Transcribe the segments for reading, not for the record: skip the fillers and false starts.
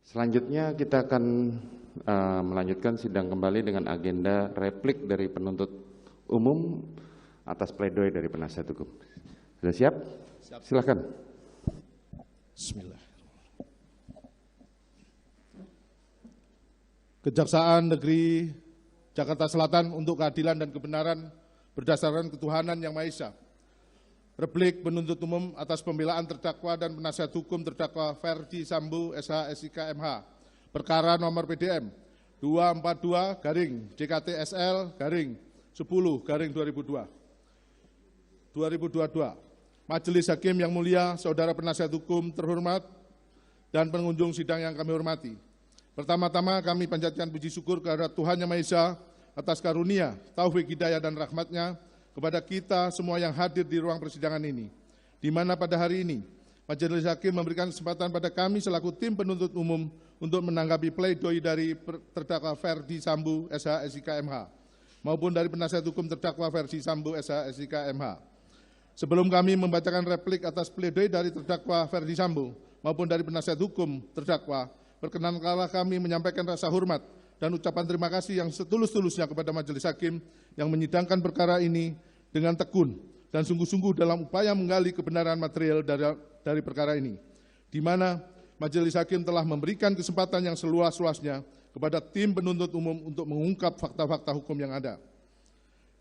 Selanjutnya kita akan melanjutkan sidang kembali dengan agenda replik dari penuntut umum atas pledoi dari penasihat hukum. Sudah siap? Siap. Silakan. Bismillah. Kejaksaan Negeri Jakarta Selatan untuk keadilan dan kebenaran berdasarkan ketuhanan yang Maha Esa. Replik penuntut umum atas pembelaan terdakwa dan penasihat hukum terdakwa Ferdi Sambo SH SIK MH. Perkara nomor PDM 242-JKTSL-10-2022. Majelis Hakim yang mulia, saudara penasihat hukum terhormat, dan pengunjung sidang yang kami hormati. Pertama-tama kami panjatkan puji syukur kehadirat Tuhan Yang Maha Esa atas karunia, taufik, hidayah, dan rahmat-Nya kepada kita semua yang hadir di ruang persidangan ini, di mana pada hari ini Majelis Hakim memberikan kesempatan pada kami selaku tim penuntut umum untuk menanggapi pledoi dari terdakwa Ferdi Sambo SH SIK MH maupun dari penasihat hukum terdakwa Ferdi Sambo SH SIK MH. Sebelum kami membacakan replik atas pledoi dari terdakwa Ferdi Sambo maupun dari penasihat hukum terdakwa, perkenankanlah kami menyampaikan rasa hormat dan ucapan terima kasih yang setulus-tulusnya kepada Majelis Hakim yang menyidangkan perkara ini dengan tekun dan sungguh-sungguh dalam upaya menggali kebenaran material dari perkara ini, di mana Majelis Hakim telah memberikan kesempatan yang seluas-luasnya kepada tim penuntut umum untuk mengungkap fakta-fakta hukum yang ada.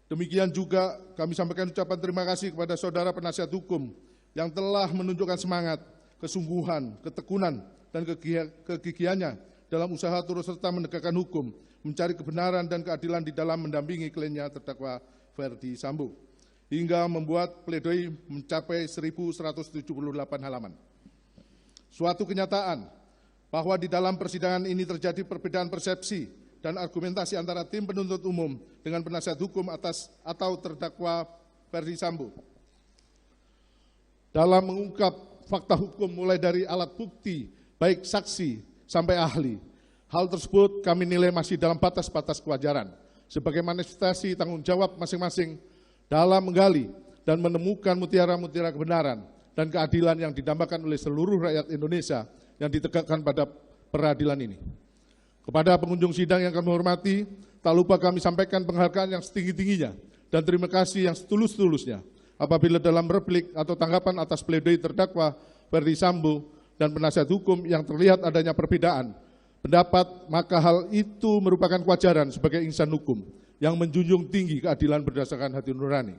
Demikian juga kami sampaikan ucapan terima kasih kepada saudara penasihat hukum yang telah menunjukkan semangat, kesungguhan, ketekunan, dan kegigihannya dalam usaha turut serta menegakkan hukum, mencari kebenaran dan keadilan di dalam mendampingi kliennya terdakwa Ferdi Sambo, hingga membuat pledoi mencapai 1.178 halaman. Suatu kenyataan bahwa di dalam persidangan ini terjadi perbedaan persepsi dan argumentasi antara tim penuntut umum dengan penasihat hukum atas atau terdakwa Ferdi Sambo dalam mengungkap fakta hukum mulai dari alat bukti, baik saksi sampai ahli. Hal tersebut kami nilai masih dalam batas-batas kewajaran sebagai manifestasi tanggung jawab masing-masing dalam menggali dan menemukan mutiara-mutiara kebenaran dan keadilan yang didambakan oleh seluruh rakyat Indonesia yang ditegakkan pada peradilan ini. Kepada pengunjung sidang yang kami hormati, tak lupa kami sampaikan penghargaan yang setinggi-tingginya dan terima kasih yang setulus-tulusnya apabila dalam replik atau tanggapan atas pledoi terdakwa Ferdi Sambo dan penasihat hukum yang terlihat adanya perbedaan pendapat, maka hal itu merupakan kewajaran sebagai insan hukum yang menjunjung tinggi keadilan berdasarkan hati nurani.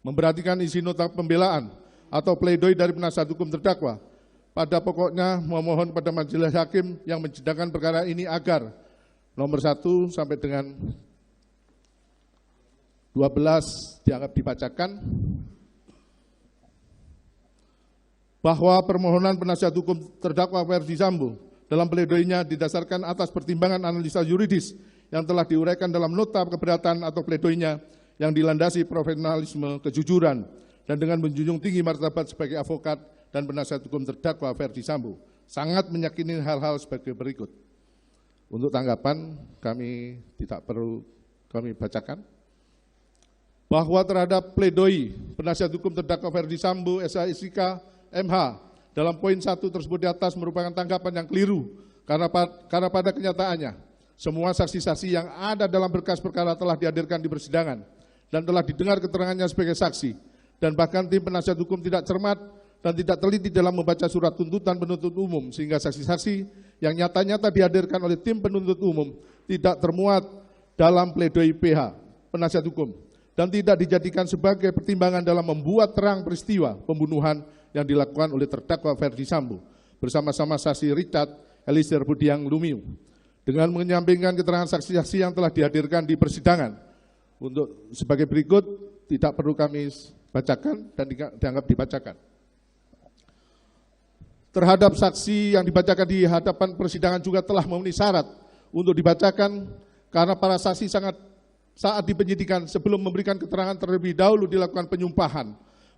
Memperhatikan isi nota pembelaan atau pledoi dari penasihat hukum terdakwa, pada pokoknya memohon kepada Majelis Hakim yang menyidangkan perkara ini agar nomor 1 sampai dengan 12 dianggap dibacakan, bahwa permohonan penasihat hukum terdakwa Ferdi Sambo dalam pledoinya didasarkan atas pertimbangan analisa yuridis yang telah diuraikan dalam nota keberatan atau pledoinya yang dilandasi profesionalisme, kejujuran, dan dengan menjunjung tinggi martabat sebagai avokat dan penasihat hukum terdakwa Ferdi Sambo sangat meyakini hal-hal sebagai berikut. Untuk tanggapan kami tidak perlu kami bacakan. Bahwa terhadap pledoi penasihat hukum terdakwa Ferdi Sambo SH SIK MH dalam poin 1 tersebut di atas merupakan tanggapan yang keliru karena pada kenyataannya semua saksi-saksi yang ada dalam berkas perkara telah dihadirkan di persidangan dan telah didengar keterangannya sebagai saksi, dan bahkan tim penasihat hukum tidak cermat dan tidak teliti dalam membaca surat tuntutan penuntut umum sehingga saksi-saksi yang nyata-nyata dihadirkan oleh tim penuntut umum tidak termuat dalam pledoi PH penasihat hukum dan tidak dijadikan sebagai pertimbangan dalam membuat terang peristiwa pembunuhan yang dilakukan oleh terdakwa Ferdi Sambo bersama-sama saksi Richard Eliezer Budiang Lumiu, dengan menyampingkan keterangan saksi-saksi yang telah dihadirkan di persidangan. Untuk sebagai berikut tidak perlu kami bacakan dan dianggap dibacakan. Terhadap saksi yang dibacakan di hadapan persidangan juga telah memenuhi syarat untuk dibacakan karena para saksi saat di penyidikan sebelum memberikan keterangan terlebih dahulu dilakukan penyumpahan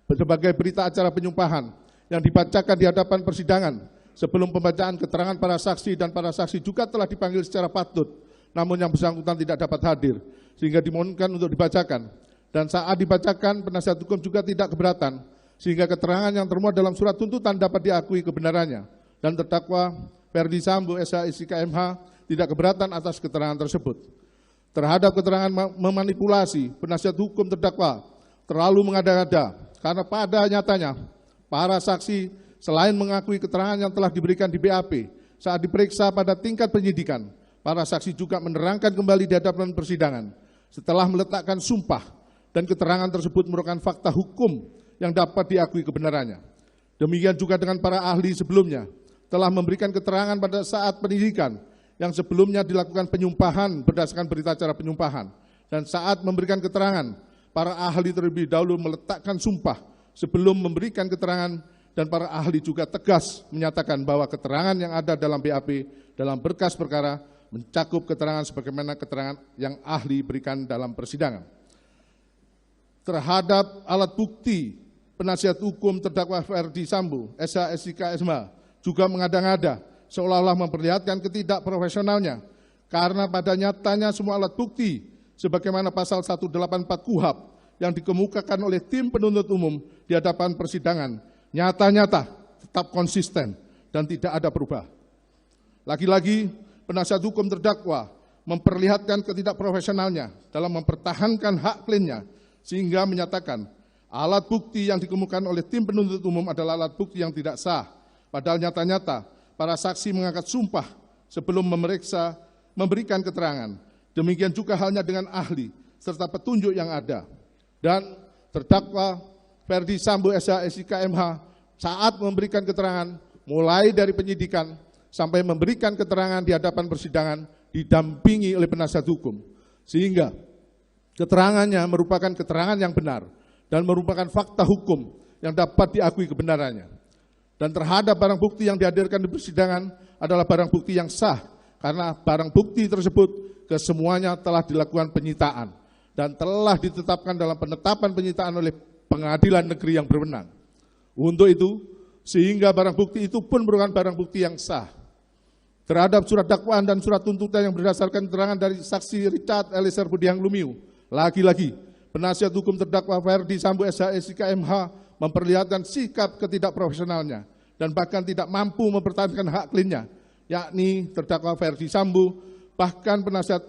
sebagai berita acara penyumpahan yang dibacakan di hadapan persidangan. Sebelum pembacaan keterangan para saksi dan para saksi juga telah dipanggil secara patut, namun yang bersangkutan tidak dapat hadir, sehingga dimohonkan untuk dibacakan. Dan saat dibacakan, penasihat hukum juga tidak keberatan, sehingga keterangan yang termuat dalam surat tuntutan dapat diakui kebenarannya. Dan terdakwa Ferdi Sambo SH/SIK/MH tidak keberatan atas keterangan tersebut. Terhadap keterangan memanipulasi, penasihat hukum terdakwa terlalu mengada-ngada karena pada nyatanya para saksi selain mengakui keterangan yang telah diberikan di BAP saat diperiksa pada tingkat penyidikan, para saksi juga menerangkan kembali di hadapan persidangan setelah meletakkan sumpah dan keterangan tersebut merupakan fakta hukum yang dapat diakui kebenarannya. Demikian juga dengan para ahli sebelumnya telah memberikan keterangan pada saat penyidikan yang sebelumnya dilakukan penyumpahan berdasarkan berita acara penyumpahan, dan saat memberikan keterangan, para ahli terlebih dahulu meletakkan sumpah sebelum memberikan keterangan, dan para ahli juga tegas menyatakan bahwa keterangan yang ada dalam BAP dalam berkas perkara mencakup keterangan sebagaimana keterangan yang ahli berikan dalam persidangan. Terhadap alat bukti, penasihat hukum terdakwa Ferdi Sambo SH/SIK/MH juga mengada-ngada seolah-olah memperlihatkan ketidakprofesionalnya karena pada nyatanya semua alat bukti sebagaimana pasal 184 KUHP yang dikemukakan oleh tim penuntut umum di hadapan persidangan nyata-nyata tetap konsisten dan tidak ada perubahan. Lagi-lagi penasihat hukum terdakwa memperlihatkan ketidakprofesionalnya dalam mempertahankan hak kliennya sehingga menyatakan alat bukti yang dikemukakan oleh tim penuntut umum adalah alat bukti yang tidak sah, padahal nyata-nyata para saksi mengangkat sumpah sebelum memberikan keterangan. Demikian juga halnya dengan ahli serta petunjuk yang ada. Dan terdakwa Ferdi Sambo SH/SIK/MH saat memberikan keterangan mulai dari penyidikan sampai memberikan keterangan di hadapan persidangan didampingi oleh penasihat hukum. Sehingga keterangannya merupakan keterangan yang benar dan merupakan fakta hukum yang dapat diakui kebenarannya. Dan terhadap barang bukti yang dihadirkan di persidangan adalah barang bukti yang sah karena barang bukti tersebut kesemuanya telah dilakukan penyitaan dan telah ditetapkan dalam penetapan penyitaan oleh pengadilan negeri yang berwenang. Untuk itu, sehingga barang bukti itu pun merupakan barang bukti yang sah. Terhadap surat dakwaan dan surat tuntutan yang berdasarkan keterangan dari saksi Richard Eliezer Budiang Lumiu, lagi-lagi penasihat hukum terdakwa Ferdi Sambo SH/SIK/MH memperlihatkan sikap ketidakprofesionalnya dan bahkan tidak mampu mempertahankan hak kliennya, yakni terdakwa Ferdi Sambo, bahkan penasihat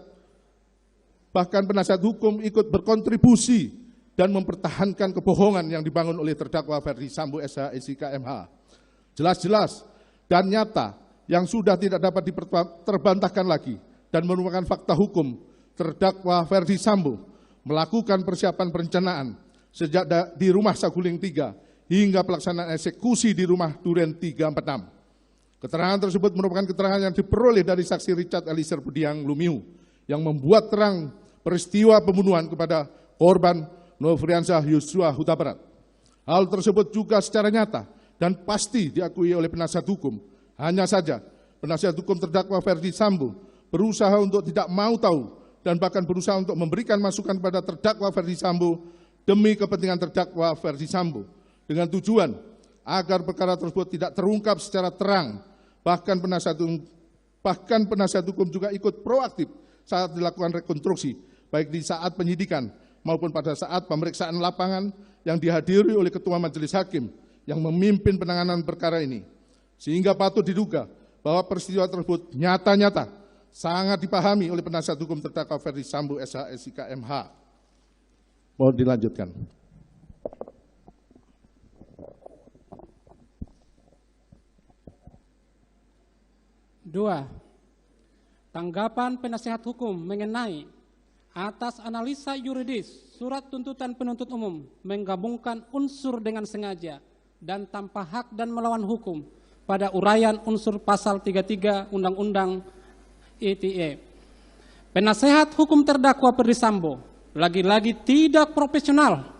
hukum ikut berkontribusi dan mempertahankan kebohongan yang dibangun oleh terdakwa Ferdi Sambo SH/SIK/MH. Jelas-jelas dan nyata yang sudah tidak dapat terbantahkan lagi dan merupakan fakta hukum, terdakwa Ferdi Sambo melakukan persiapan perencanaan sejak di rumah Saguling 3 hingga pelaksanaan eksekusi di rumah Duren 346. Keterangan tersebut merupakan keterangan yang diperoleh dari saksi Richard Eliezer Budiang Lumiu yang membuat terang peristiwa pembunuhan kepada korban Nofriansah Yosua Huta Barat. Hal tersebut juga secara nyata dan pasti diakui oleh penasihat hukum. Hanya saja penasihat hukum terdakwa Ferdi Sambo berusaha untuk tidak mau tahu dan bahkan berusaha untuk memberikan masukan kepada terdakwa Ferdi Sambo demi kepentingan terdakwa Ferdi Sambo dengan tujuan agar perkara tersebut tidak terungkap secara terang. Bahkan penasihat hukum juga ikut proaktif saat dilakukan rekonstruksi, baik di saat penyidikan maupun pada saat pemeriksaan lapangan yang dihadiri oleh Ketua Majelis Hakim yang memimpin penanganan perkara ini. Sehingga patut diduga bahwa peristiwa tersebut nyata-nyata sangat dipahami oleh penasihat hukum terdakwa Ferdi Sambo SH/SIK/MH. Mohon dilanjutkan. Dua, tanggapan penasihat hukum mengenai atas analisa yuridis surat tuntutan penuntut umum menggabungkan unsur dengan sengaja dan tanpa hak dan melawan hukum pada uraian unsur pasal 33 Undang-Undang ITE. Penasehat hukum terdakwa Ferdi Sambo lagi-lagi tidak profesional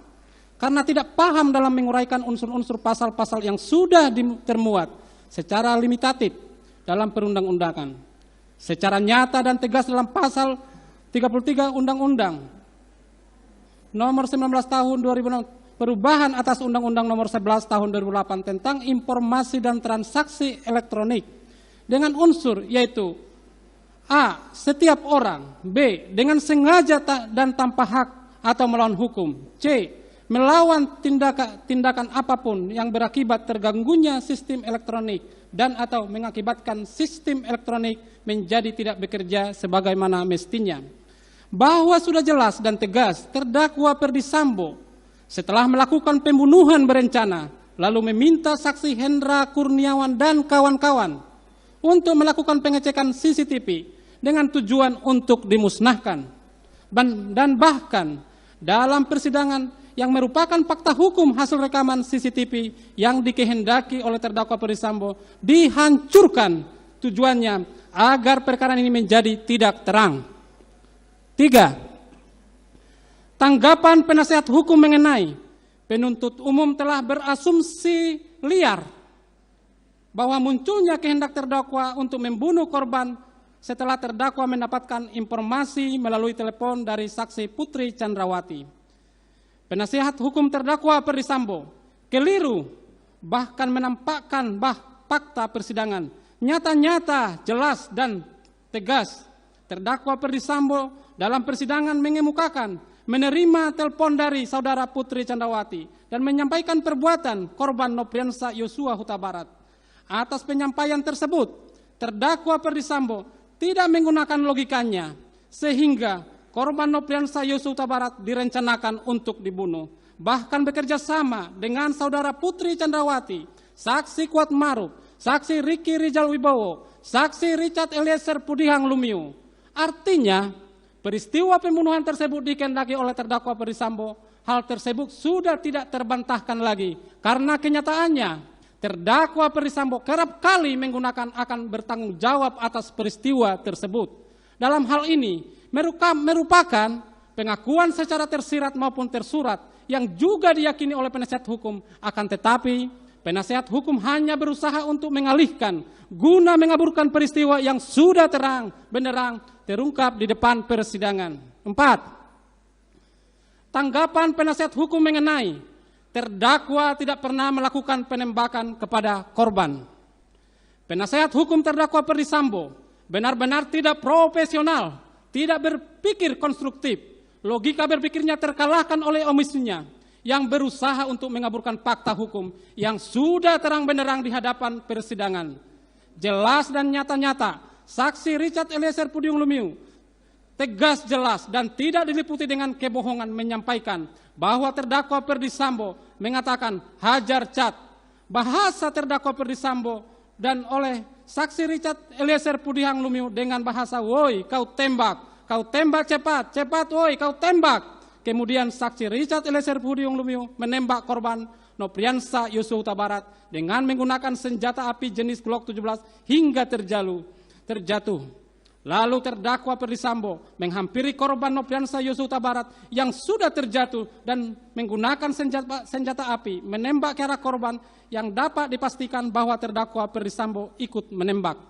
karena tidak paham dalam menguraikan unsur-unsur pasal-pasal yang sudah termuat secara limitatif dalam perundang-undangan, secara nyata dan tegas dalam pasal 33 Undang-Undang nomor 19 tahun 2006 perubahan atas Undang-Undang nomor 11 tahun 2008 tentang informasi dan transaksi elektronik dengan unsur yaitu A. Setiap orang. B. Dengan sengaja dan tanpa hak atau melawan hukum. C. melawan tindakan apapun yang berakibat terganggunya sistem elektronik dan atau mengakibatkan sistem elektronik menjadi tidak bekerja sebagaimana mestinya. Bahwa sudah jelas dan tegas terdakwa Ferdy Sambo setelah melakukan pembunuhan berencana lalu meminta saksi Hendra Kurniawan dan kawan-kawan untuk melakukan pengecekan CCTV dengan tujuan untuk dimusnahkan. Dan bahkan dalam persidangan yang merupakan fakta hukum hasil rekaman CCTV yang dikehendaki oleh terdakwa Ferdy Sambo dihancurkan, tujuannya agar perkara ini menjadi tidak terang. 3. Tanggapan penasehat hukum mengenai penuntut umum telah berasumsi liar bahwa munculnya kehendak terdakwa untuk membunuh korban setelah terdakwa mendapatkan informasi melalui telepon dari saksi Putri Chandrawati. Penasehat hukum terdakwa Ferdy Sambo keliru bahkan menampakkan fakta persidangan nyata-nyata, jelas dan tegas. Terdakwa Ferdy Sambo dalam persidangan mengemukakan menerima telepon dari saudara Putri Chandrawati dan menyampaikan perbuatan korban Nopriansa Yosua Huta Barat. Atas penyampaian tersebut, terdakwa Ferdy Sambo tidak menggunakan logikanya sehingga korban Nopriansa Yosua Huta Barat direncanakan untuk dibunuh. Bahkan bekerja sama dengan saudara Putri Chandrawati, saksi Kuat Maruf, saksi Ricky Rijal Wibowo, saksi Richard Eliezer Pudihang Lumiu. Artinya, peristiwa pembunuhan tersebut dikehendaki oleh terdakwa Ferdy Sambo. Hal tersebut sudah tidak terbantahkan lagi karena kenyataannya terdakwa Ferdy Sambo kerap kali menggunakan akan bertanggung jawab atas peristiwa tersebut. Dalam hal ini merupakan pengakuan secara tersirat maupun tersurat yang juga diyakini oleh penasehat hukum. Akan tetapi penasehat hukum hanya berusaha untuk mengalihkan guna mengaburkan peristiwa yang sudah terang benderang terungkap di depan persidangan. 4. Tanggapan penasehat hukum mengenai terdakwa tidak pernah melakukan penembakan kepada korban. Penasehat hukum terdakwa Ferdy Sambo benar-benar tidak profesional, tidak berpikir konstruktif. Logika berpikirnya terkalahkan oleh omisinya yang berusaha untuk mengaburkan fakta hukum yang sudah terang benderang di hadapan persidangan. Jelas dan nyata-nyata, saksi Richard Eliezer Pudihang Lumiu tegas, jelas, dan tidak diliputi dengan kebohongan menyampaikan bahwa terdakwa Ferdy Sambo mengatakan hajar cat. Bahasa terdakwa Ferdy Sambo dan oleh saksi Richard Eliezer Pudihang Lumiu dengan bahasa woi kau tembak cepat, cepat woi kau tembak. Kemudian saksi Richard Eliezer Pudihang Lumiu menembak korban Nopriansa Yosua Huta Barat dengan menggunakan senjata api jenis Glock 17 hingga terjatuh. Lalu terdakwa Ferdy Sambo menghampiri korban Nopriansa Yosua Huta Barat yang sudah terjatuh dan menggunakan senjata api menembak ke arah korban yang dapat dipastikan bahwa terdakwa Ferdy Sambo ikut menembak.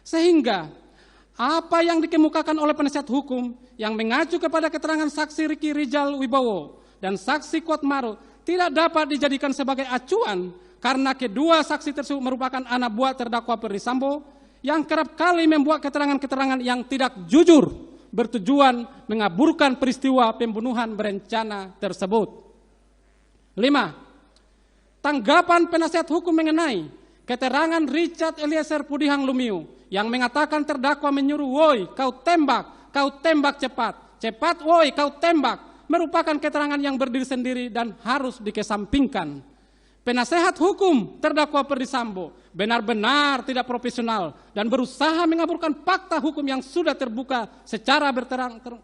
Sehingga apa yang dikemukakan oleh penasihat hukum yang mengacu kepada keterangan saksi Ricky Rijal Wibowo dan saksi Kuat Maruf tidak dapat dijadikan sebagai acuan karena kedua saksi tersebut merupakan anak buah terdakwa Ferdy Sambo yang kerap kali membuat keterangan-keterangan yang tidak jujur bertujuan mengaburkan peristiwa pembunuhan berencana tersebut. 5. Tanggapan penasihat hukum mengenai keterangan Richard Eliezer Pudihang Lumiu yang mengatakan terdakwa menyuruh woi kau tembak cepat, cepat woi kau tembak, merupakan keterangan yang berdiri sendiri dan harus dikesampingkan. Penasehat hukum terdakwa Ferdy Sambo benar-benar tidak profesional dan berusaha mengaburkan fakta hukum yang sudah terbuka secara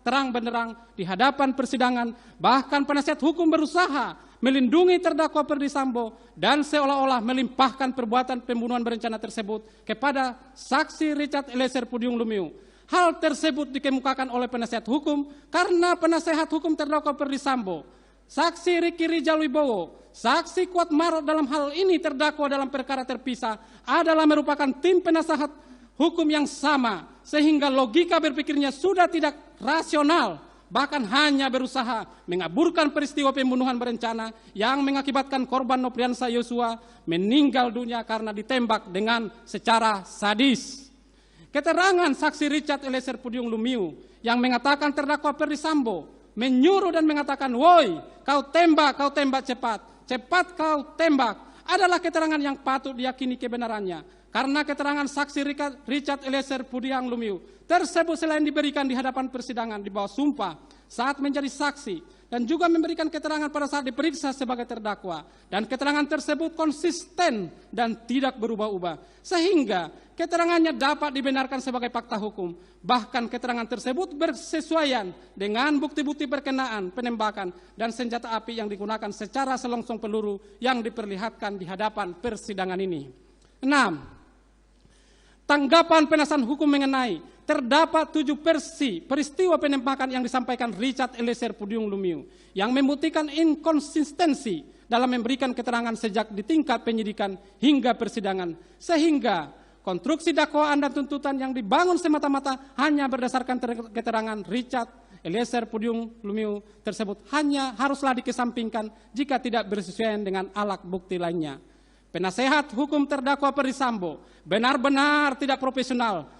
terang benderang di hadapan persidangan. Bahkan penasehat hukum berusaha melindungi terdakwa Ferdy Sambo dan seolah-olah melimpahkan perbuatan pembunuhan berencana tersebut kepada saksi Richard Eliezer Pudihang Lumiu. Hal tersebut dikemukakan oleh penasehat hukum karena penasehat hukum terdakwa Ferdy Sambo, saksi Ricky Rijal Wibowo, saksi Kuat Maruf dalam hal ini terdakwa dalam perkara terpisah adalah merupakan tim penasehat hukum yang sama sehingga logika berpikirnya sudah tidak rasional, bahkan hanya berusaha mengaburkan peristiwa pembunuhan berencana yang mengakibatkan korban Nopriansa Yosua meninggal dunia karena ditembak dengan secara sadis. Keterangan saksi Richard Eliezer Pudihang Lumiu yang mengatakan terdakwa Ferdy Sambo menyuruh dan mengatakan, "Woi, kau tembak cepat, cepat kau tembak," adalah keterangan yang patut diyakini kebenarannya. Karena keterangan saksi Richard Eliezer Pudiang Lumiu tersebut selain diberikan di hadapan persidangan di bawah sumpah saat menjadi saksi, dan juga memberikan keterangan pada saat diperiksa sebagai terdakwa, dan keterangan tersebut konsisten dan tidak berubah-ubah, sehingga keterangannya dapat dibenarkan sebagai fakta hukum. Bahkan keterangan tersebut bersesuaian dengan bukti-bukti berkenaan penembakan dan senjata api yang digunakan secara selongsong peluru yang diperlihatkan di hadapan persidangan ini. 6. Tanggapan penasihat hukum mengenai terdapat 7 versi peristiwa penembakan yang disampaikan Richard Eliezer Pudiang Lumiu yang membuktikan inkonsistensi dalam memberikan keterangan sejak di tingkat penyidikan hingga persidangan, sehingga konstruksi dakwaan dan tuntutan yang dibangun semata-mata hanya berdasarkan keterangan Richard Eliezer Pudiang Lumiu tersebut hanya haruslah dikesampingkan jika tidak bersesuaian dengan alat bukti lainnya. Penasehat hukum terdakwa Ferdy Sambo benar-benar tidak profesional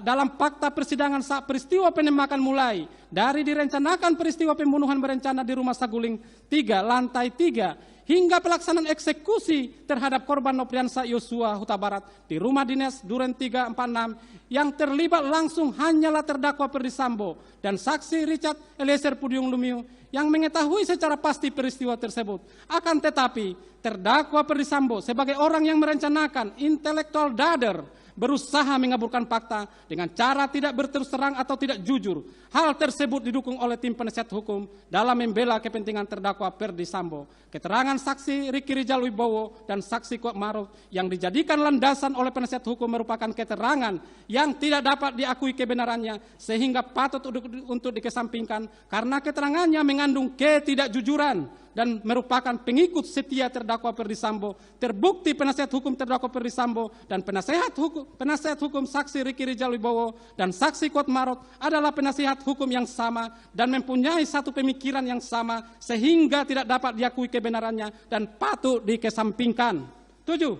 dalam fakta persidangan saat peristiwa penembakan mulai dari direncanakan peristiwa pembunuhan berencana di Rumah Saguling 3 lantai 3 hingga pelaksanaan eksekusi terhadap korban Nopriansa Yosua Huta Barat di rumah dinas Duren 346 yang terlibat langsung hanyalah terdakwa Ferdy Sambo dan saksi Richard Eliezer Pudiang Lumiu yang mengetahui secara pasti peristiwa tersebut. Akan tetapi, terdakwa Ferdy Sambo sebagai orang yang merencanakan intelektual dader berusaha mengaburkan fakta dengan cara tidak berterus terang atau tidak jujur. Hal tersebut didukung oleh tim penasihat hukum dalam membela kepentingan terdakwa Ferdy Sambo. Keterangan saksi Riki Rijal Wibowo dan saksi Kuat Maruf yang dijadikan landasan oleh penasihat hukum merupakan keterangan yang tidak dapat diakui kebenarannya sehingga patut untuk dikesampingkan karena keterangannya mengandung ketidakjujuran dan merupakan pengikut setia terdakwa Ferdy Sambo. Terbukti penasihat hukum terdakwa Ferdy Sambo dan penasihat hukum saksi Riki Rijal Wibowo dan saksi Kuat Maruf adalah penasihat hukum yang sama dan mempunyai satu pemikiran yang sama sehingga tidak dapat diakui kebenarannya dan patut dikesampingkan. 7.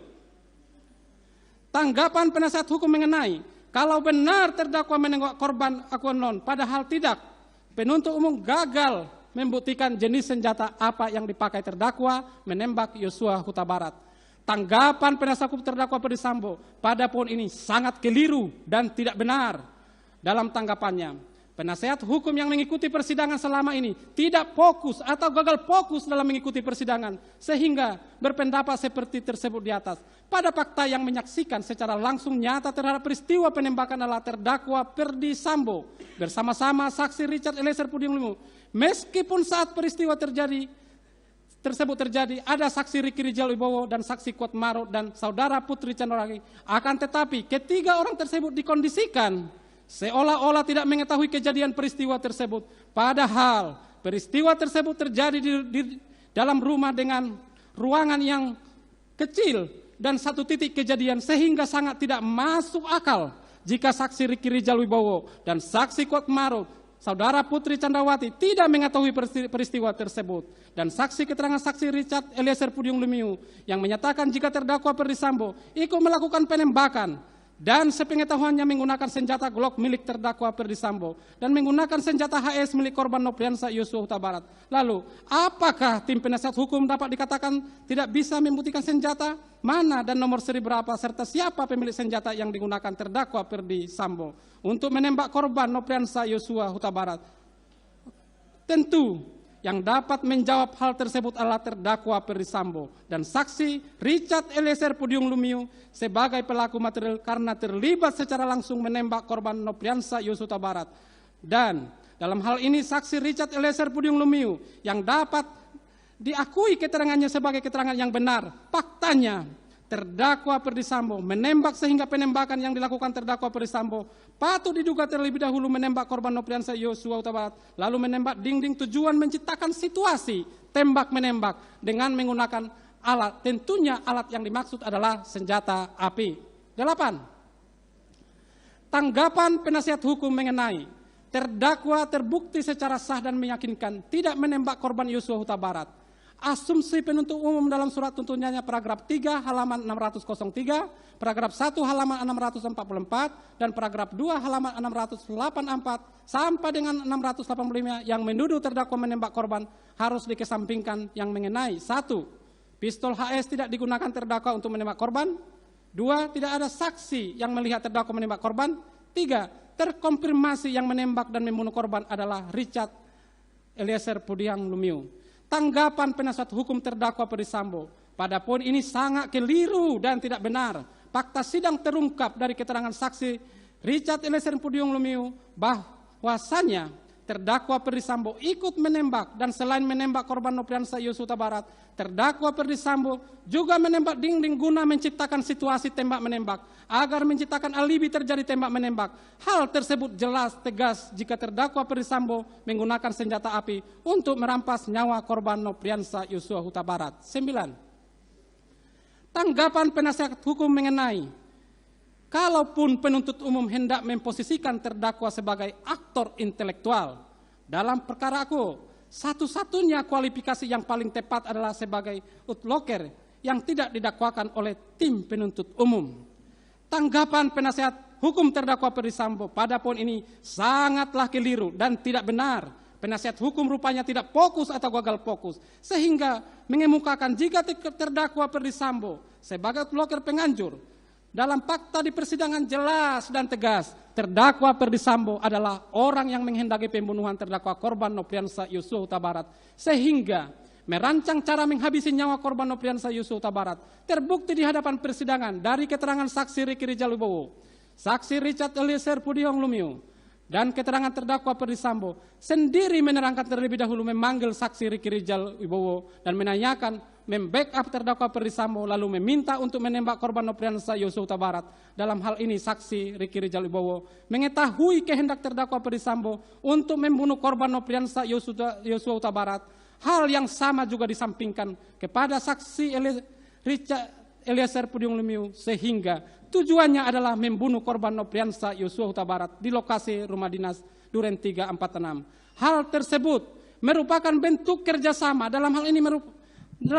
Tanggapan penasihat hukum mengenai kalau benar terdakwa menengok korban akuanon padahal tidak, penuntut umum gagal membuktikan jenis senjata apa yang dipakai terdakwa menembak Yosua Huta Barat. Tanggapan penasihat hukum terdakwa Ferdy Sambo pada poin ini sangat keliru dan tidak benar. Dalam tanggapannya, penasihat hukum yang mengikuti persidangan selama ini tidak fokus atau gagal fokus dalam mengikuti persidangan sehingga berpendapat seperti tersebut di atas. Pada fakta yang menyaksikan secara langsung nyata terhadap peristiwa penembakan adalah terdakwa Ferdy Sambo bersama-sama saksi Richard Eliezer Pudiang Lumiu. Meskipun saat peristiwa tersebut terjadi, ada saksi Riki Rijal Wibowo dan saksi Kuat Maruf dan saudara Putri Chandrawati. Akan tetapi, ketiga orang tersebut dikondisikan seolah-olah tidak mengetahui kejadian peristiwa tersebut. Padahal peristiwa tersebut terjadi di dalam rumah dengan ruangan yang kecil dan satu titik kejadian sehingga sangat tidak masuk akal jika saksi Riki Rijal Wibowo dan saksi Kuat Maruf saudara Putri Chandrawati tidak mengetahui peristiwa tersebut. Dan saksi keterangan saksi Richard Eliezer Pudiang Lumiu yang menyatakan jika terdakwa Ferdy Sambo ikut melakukan penembakan dan sepengetahuannya menggunakan senjata Glock milik terdakwa Ferdy Sambo dan menggunakan senjata HS milik korban Nopriansa Yosua Huta Barat. Lalu, apakah tim penasihat hukum dapat dikatakan tidak bisa membuktikan senjata mana dan nomor seri berapa serta siapa pemilik senjata yang digunakan terdakwa Ferdy Sambo untuk menembak korban Nopriansa Yosua Huta Barat? Tentu yang dapat menjawab hal tersebut adalah terdakwa Ferdy Sambo dan saksi Richard Eliezer Pudiang Lumiu sebagai pelaku material karena terlibat secara langsung menembak korban Nopriansa Yosua Huta Barat. Dan dalam hal ini saksi Richard Eliezer Pudiang Lumiu yang dapat diakui keterangannya sebagai keterangan yang benar. Faktanya terdakwa Ferdy Sambo menembak sehingga penembakan yang dilakukan terdakwa Ferdy Sambo patut diduga terlebih dahulu menembak korban Nopriansa Yosua Huta Barat, lalu menembak dinding tujuan menciptakan situasi tembak-menembak dengan menggunakan alat. Tentunya alat yang dimaksud adalah senjata api. 8. Tanggapan penasihat hukum mengenai terdakwa terbukti secara sah dan meyakinkan tidak menembak korban Yosua Huta Barat. Asumsi penuntut umum dalam surat tuntutannya paragraf 3 halaman 603, paragraf 1 halaman 644, dan paragraf 2 halaman 684 sampai dengan 685 yang menuduh terdakwa menembak korban harus dikesampingkan yang mengenai 1. Pistol HS tidak digunakan terdakwa untuk menembak korban. 2. Tidak ada saksi yang melihat terdakwa menembak korban. 3. Terkonfirmasi yang menembak dan membunuh korban adalah Richard Eliezer Pudiang Lumiu. Tanggapan penasihat hukum terdakwa Ferdisambo pada poin ini sangat keliru dan tidak benar. Fakta sidang terungkap dari keterangan saksi Richard Eliezer Pudiang Lumiu bahwasanya terdakwa Ferdisambo ikut menembak dan selain menembak korban Nopriansah Yosua Huta Barat, terdakwa Ferdisambo juga menembak dinding guna menciptakan situasi tembak-menembak agar menciptakan alibi terjadi tembak-menembak. Hal tersebut jelas tegas jika terdakwa Ferdisambo menggunakan senjata api untuk merampas nyawa korban Nopriansah Yosua Huta Barat. 9. Tanggapan penasihat hukum mengenai kalaupun penuntut umum hendak memposisikan terdakwa sebagai aktor intelektual dalam perkara aku, satu-satunya kualifikasi yang paling tepat adalah sebagai outlocker yang tidak didakwakan oleh tim penuntut umum. Tanggapan penasihat hukum terdakwa Ferdisambo pada poin ini sangatlah keliru dan tidak benar. Penasihat hukum rupanya tidak fokus atau gagal fokus, sehingga mengemukakan jika terdakwa Ferdisambo sebagai outlocker penganjur. Dalam fakta di persidangan jelas dan tegas, terdakwa Ferdisambo adalah orang yang menghendaki pembunuhan terdakwa korban Nopriansah Yosua Huta Barat, sehingga merancang cara menghabisi nyawa korban Nopriansah Yosua Huta Barat. Terbukti di hadapan persidangan dari keterangan saksi Ricky Rijal Wibowo, saksi Richard Eliezer Pudiang Lumiu, dan keterangan terdakwa Ferdisambo sendiri menerangkan terlebih dahulu memanggil saksi Ricky Rijal Wibowo dan menanyakan membackup terdakwa Ferdisambo lalu meminta untuk menembak korban Nopriansah Yosua Huta Barat. Dalam hal ini saksi Ricky Rijal Wibowo mengetahui kehendak terdakwa Ferdisambo untuk membunuh korban Nopriansah Yosua Huta Barat. Hal yang sama juga disampingkan kepada saksi Richard Eliezer Pudiang Lumiu, sehingga tujuannya adalah membunuh korban Nopriansah Yosua Huta Barat di lokasi rumah dinas Duren 346. Hal tersebut merupakan bentuk kerjasama. Dalam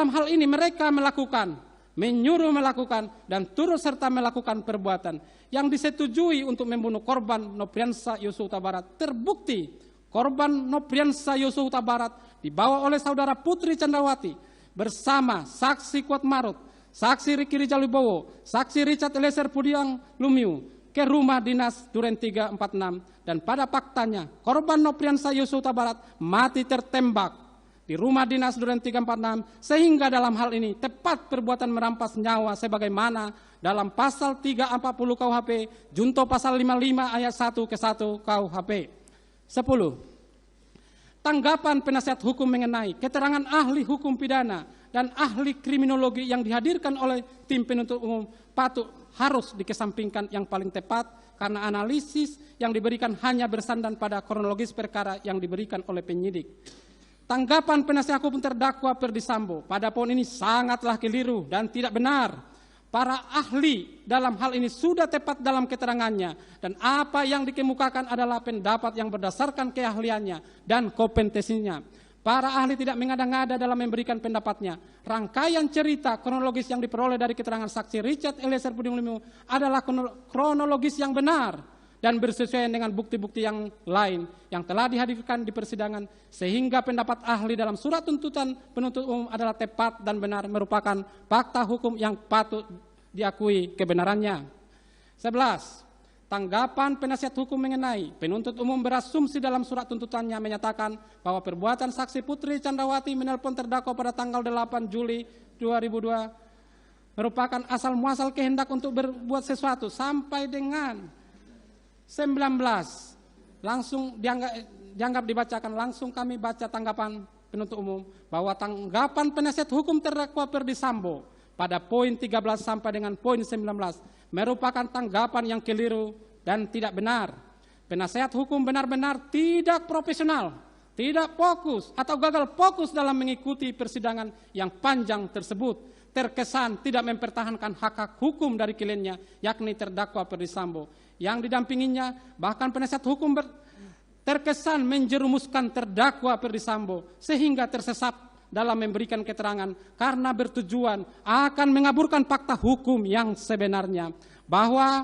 hal ini mereka melakukan, menyuruh melakukan, dan turut serta melakukan perbuatan yang disetujui untuk membunuh korban Nopriansah Yosua Huta Barat. Terbukti korban Nopriansah Yosua Huta Barat dibawa oleh saudara Putri Candrawati bersama saksi Kuatmaruf, saksi Ricky Rijal Wibowo, saksi Richard Eliezer Pudiang Lumiu ke rumah dinas Duren 346, dan pada faktanya korban Nopriansah Yosua Huta Barat mati tertembak di rumah dinas Duren 346, sehingga dalam hal ini tepat perbuatan merampas nyawa sebagaimana dalam pasal 340 KUHP junto pasal 55 ayat 1 ke 1 KUHP. 10. Tanggapan penasihat hukum mengenai keterangan ahli hukum pidana dan ahli kriminologi yang dihadirkan oleh tim penuntut umum harus dikesampingkan yang paling tepat karena analisis yang diberikan hanya bersandar pada kronologis perkara yang diberikan oleh penyidik. Tanggapan penasihat hukum terdakwa Ferdisambo pada poin ini sangatlah keliru dan tidak benar. Para ahli dalam hal ini sudah tepat dalam keterangannya dan apa yang dikemukakan adalah pendapat yang berdasarkan keahliannya dan kompetensinya. Para ahli tidak mengada-ngada dalam memberikan pendapatnya. Rangkaian cerita kronologis yang diperoleh dari keterangan saksi Richard Eliezer Pudiang Lumiu adalah kronologis yang benar dan bersesuaian dengan bukti-bukti yang lain yang telah dihadirkan di persidangan, sehingga pendapat ahli dalam surat tuntutan penuntut umum adalah tepat dan benar, merupakan fakta hukum yang patut diakui kebenarannya. 11. Tanggapan penasihat hukum mengenai penuntut umum berasumsi dalam surat tuntutannya menyatakan bahwa perbuatan saksi Putri Candrawati menelpon terdakwa pada tanggal 8 Juli 2002 merupakan asal muasal kehendak untuk berbuat sesuatu sampai dengan 19. Langsung dianggap dibacakan. Langsung kami baca tanggapan penuntut umum bahwa tanggapan penasihat hukum terdakwa Ferdisambo pada poin 13 sampai dengan poin 19 merupakan tanggapan yang keliru dan tidak benar. Penasihat hukum benar-benar tidak profesional, tidak fokus atau gagal fokus dalam mengikuti persidangan yang panjang tersebut. Terkesan tidak mempertahankan hak-hak hukum dari kliennya, yakni terdakwa Ferdisambo. Yang didampinginya, bahkan penasihat hukum terkesan menjerumuskan terdakwa Ferdisambo sehingga tersesat dalam memberikan keterangan karena bertujuan akan mengaburkan fakta hukum yang sebenarnya, bahwa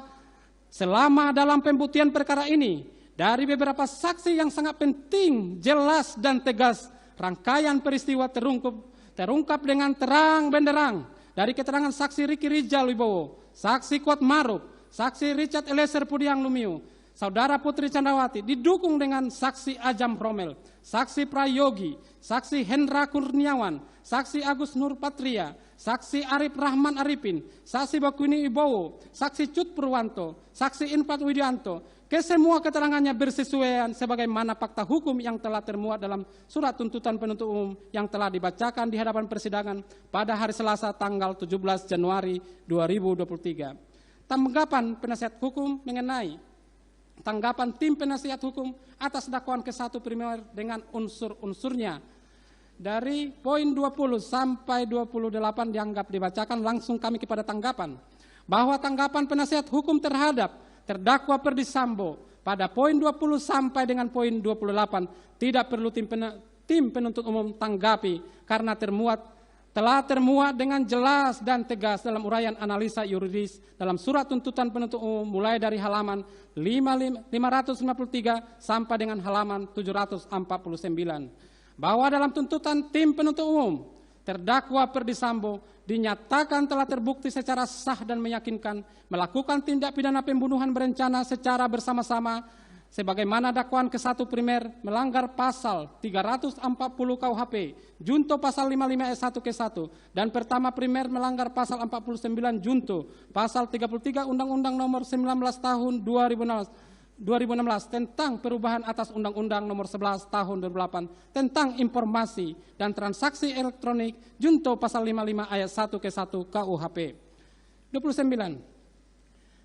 selama dalam pembuktian perkara ini dari beberapa saksi yang sangat penting, jelas dan tegas, rangkaian peristiwa terungkap dengan terang benderang dari keterangan saksi Riki Rijal Wibowo, saksi Kuat Maruf, saksi Richard Eliezer Pudiang Lumiu, Saudara Putri Candrawati, didukung dengan saksi Ajam Romel, saksi Prayogi, saksi Hendra Kurniawan, saksi Agus Nur Patria, saksi Arif Rahman Arifin, saksi Bakuni Ibowo, saksi Cut Purwanto, saksi Infat Widianto. Kesemua keterangannya bersesuaian sebagaimana fakta hukum yang telah termuat dalam surat tuntutan penuntut umum yang telah dibacakan di hadapan persidangan pada hari Selasa tanggal 17 Januari 2023. Tanggapan penasihat hukum mengenai tanggapan tim penasihat hukum atas dakwaan ke-1 primer dengan unsur-unsurnya. Dari poin 20 sampai 28 dianggap dibacakan, langsung kami kepada tanggapan. Bahwa tanggapan penasihat hukum terhadap terdakwa Ferdi Sambo pada poin 20 sampai dengan poin 28 tidak perlu tim penuntut umum tanggapi karena telah termuat dengan jelas dan tegas dalam uraian analisa yuridis dalam surat tuntutan penuntut umum mulai dari halaman 553 sampai dengan halaman 749. Bahwa dalam tuntutan tim penuntut umum, terdakwa Ferdi Sambo dinyatakan telah terbukti secara sah dan meyakinkan melakukan tindak pidana pembunuhan berencana secara bersama-sama sebagaimana dakwaan ke-1 primer melanggar pasal 340 KUHP, junto pasal 55 ayat 1 ke-1, dan pertama primer melanggar pasal 49 junto pasal 33 Undang-Undang Nomor 19 Tahun 2016 tentang perubahan atas Undang-Undang Nomor 11 Tahun 2008 tentang informasi dan transaksi elektronik junto pasal 55 ayat 1 ke-1 KUHP. 29.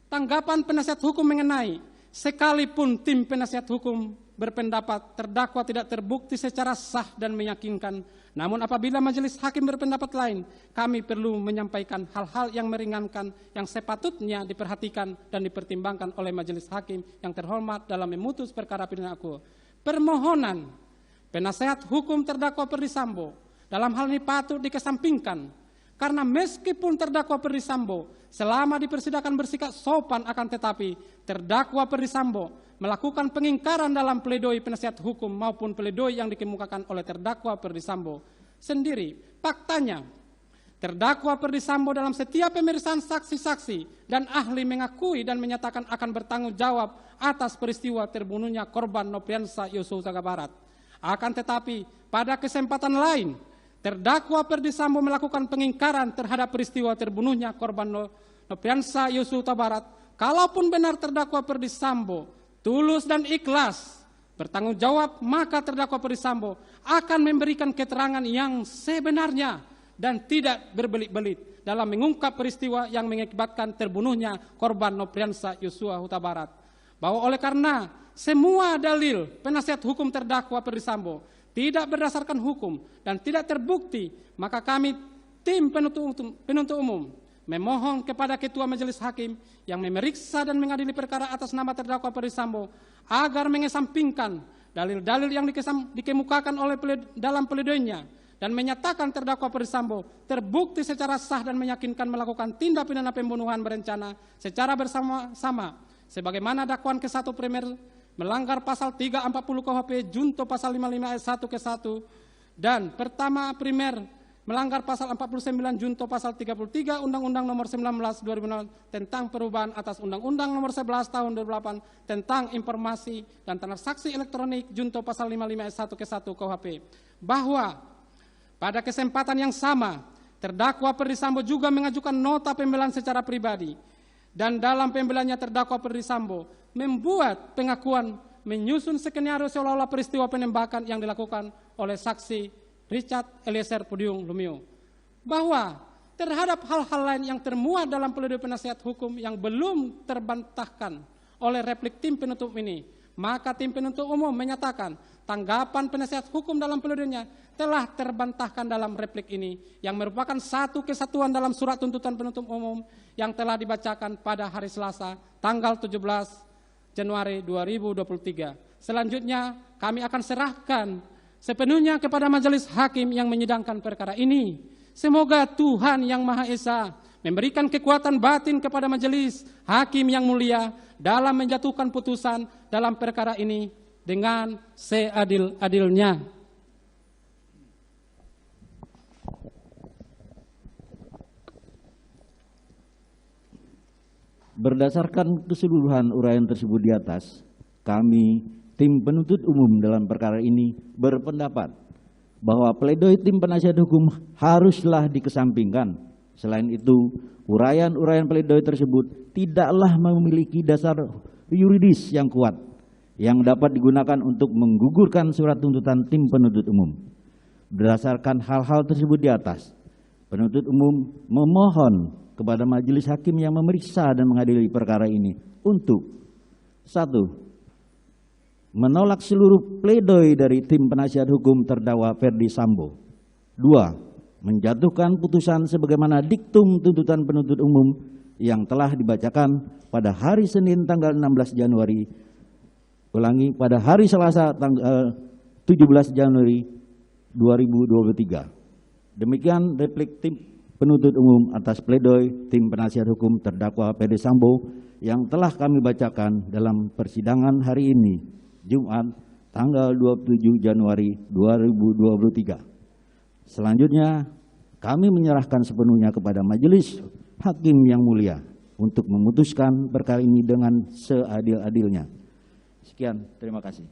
Tanggapan penasihat hukum mengenai sekalipun tim penasihat hukum berpendapat terdakwa tidak terbukti secara sah dan meyakinkan, namun apabila majelis hakim berpendapat lain, kami perlu menyampaikan hal-hal yang meringankan yang sepatutnya diperhatikan dan dipertimbangkan oleh majelis hakim yang terhormat dalam memutus perkara pidana aku. Permohonan penasehat hukum terdakwa Ferdi Sambo dalam hal ini patut dikesampingkan, karena meskipun terdakwa Ferdi Sambo selama di persidangan bersikap sopan, akan tetapi terdakwa Ferdi Sambo melakukan pengingkaran dalam pledoi penasihat hukum maupun pledoi yang dikemukakan oleh terdakwa Ferdi Sambo sendiri. Faktanya, terdakwa Ferdi Sambo dalam setiap pemeriksaan saksi-saksi dan ahli mengakui dan menyatakan akan bertanggung jawab atas peristiwa terbunuhnya korban Nopriansa Yosua Huta Barat. Akan tetapi, pada kesempatan lain, terdakwa Ferdi Sambo melakukan pengingkaran terhadap peristiwa terbunuhnya korban Nopriansa Yosua Huta Barat. Kalaupun benar terdakwa Ferdi Sambo tulus dan ikhlas bertanggung jawab, maka terdakwa Ferdi Sambo akan memberikan keterangan yang sebenarnya dan tidak berbelit-belit dalam mengungkap peristiwa yang mengakibatkan terbunuhnya korban Nopriansa Yosua Huta Barat. Bahwa oleh karena semua dalil penasihat hukum terdakwa Ferdi Sambo tidak berdasarkan hukum dan tidak terbukti, maka kami tim penuntut umum memohon kepada Ketua Majelis Hakim yang memeriksa dan mengadili perkara atas nama terdakwa Ferdi Sambo agar mengesampingkan dalil-dalil yang dikemukakan oleh dalam pledoinya dan menyatakan terdakwa Ferdi Sambo terbukti secara sah dan meyakinkan melakukan tindak pidana pembunuhan berencana secara bersama-sama sebagaimana dakwaan ke-1 primer melanggar pasal 340 KUHP junto pasal 55 ayat 1 ke-1 dan pertama primer melanggar pasal 49 junto pasal 33 Undang-Undang Nomor 19 2006 tentang perubahan atas Undang-Undang Nomor 11 Tahun 2008 tentang informasi dan transaksi elektronik junto pasal 55 ayat 1 ke-1 KUHP. Bahwa pada kesempatan yang sama terdakwa Ferdi Sambo juga mengajukan nota pembelaan secara pribadi dan dalam pembelaannya terdakwa Ferdi Sambo membuat pengakuan menyusun skenario seolah-olah peristiwa penembakan yang dilakukan oleh saksi Richard Eliezer Pudiang Lumiu. Bahwa terhadap hal-hal lain yang termuat dalam pledoi penasihat hukum yang belum terbantahkan oleh replik tim penuntut ini, maka tim penuntut umum menyatakan tanggapan penasihat hukum dalam pledoinya telah terbantahkan dalam replik ini yang merupakan satu kesatuan dalam surat tuntutan penuntut umum yang telah dibacakan pada hari Selasa tanggal 17 Januari 2023. Selanjutnya kami akan serahkan sepenuhnya kepada majelis hakim yang menyidangkan perkara ini. Semoga Tuhan Yang Maha Esa memberikan kekuatan batin kepada majelis hakim yang mulia dalam menjatuhkan putusan dalam perkara ini dengan seadil-adilnya. Berdasarkan keseluruhan uraian tersebut di atas, kami, tim penuntut umum dalam perkara ini berpendapat bahwa pledoi tim penasihat hukum haruslah dikesampingkan. Selain itu, uraian-uraian pledoi tersebut tidaklah memiliki dasar yuridis yang kuat yang dapat digunakan untuk menggugurkan surat tuntutan tim penuntut umum. Berdasarkan hal-hal tersebut di atas, penuntut umum memohon kepada majelis hakim yang memeriksa dan mengadili perkara ini untuk 1. Menolak seluruh pledoi dari tim penasihat hukum terdakwa Ferdi Sambo. 2. Menjatuhkan putusan sebagaimana diktum tuntutan penuntut umum yang telah dibacakan pada hari Senin tanggal 16 Januari, pada hari Selasa tanggal 17 Januari 2023. Demikian replik tim penuntut umum atas pledoi tim penasihat hukum terdakwa Ferdi Sambo yang telah kami bacakan dalam persidangan hari ini, Jumat tanggal 27 Januari 2023. Selanjutnya, kami menyerahkan sepenuhnya kepada majelis hakim yang mulia untuk memutuskan perkara ini dengan seadil-adilnya. Sekian, terima kasih.